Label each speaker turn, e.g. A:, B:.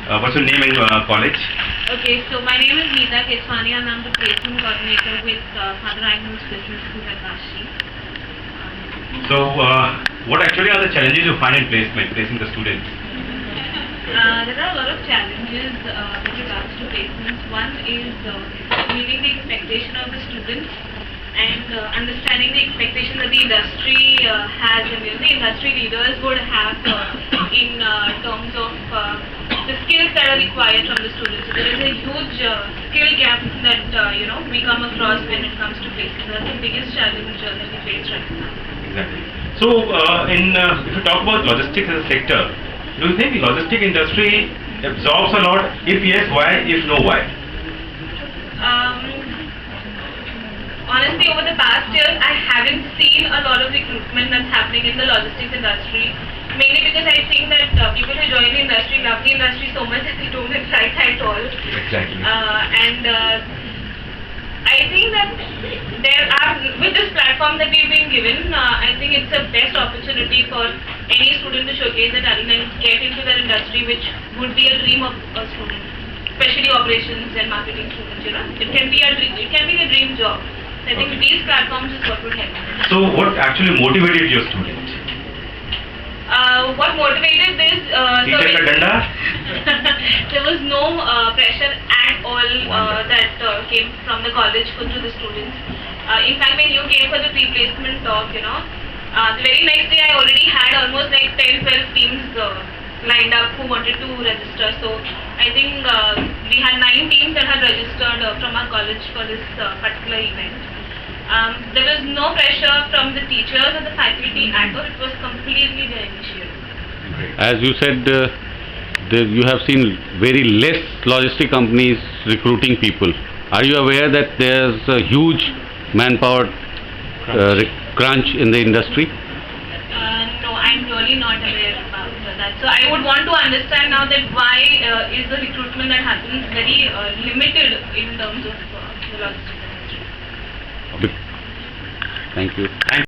A: What's your name and college?
B: Okay, so my name is Neeta Keswani and I'm the placement coordinator with Father Agnes Business School at Kashi.
A: So, what actually are the challenges you find in placing the students?
B: There are a lot of challenges with regards to placements. One is meeting the expectation of the students and understanding the expectation that the industry has and the industry leaders would have in terms of the skills that are required from the students. So there is a huge skill gap that we come across when it comes to placement. That's the biggest challenge that we face right now.
A: Exactly. So, if you talk about logistics as a sector, do you think the logistic industry absorbs a lot? If yes, why? If no, why?
B: Honestly, over the past years, I haven't seen a lot of recruitment that's happening in the logistics industry. Mainly because I think that people who join the industry love the industry so much that they don't try at all.
A: Exactly.
B: I think that there are, with this platform that we've been given, I think it's the best opportunity for any student to showcase their talent and get into that industry, which would be a dream of a student, especially operations and marketing students. It can be a dream. It can be a dream job. I think these platforms is what would help.
A: So, what actually motivated your student?
B: What motivated this? There was no pressure at all that came from the college to the students. In fact, when you came for the pre-placement talk, the very next day I already had almost like 10-12 teams lined up who wanted to register. So I think we had 9 teams that had registered from our college for this particular event. There was no pressure from the teachers or the faculty at all. It was completely their initiative.
C: As you said, you have seen very less logistic companies recruiting people. Are you aware that there's a huge manpower crunch in the industry?
B: No, I'm really not aware about that. So I would want to understand now that why is the recruitment that happens very limited in terms of the logistics industry.
C: Thank you.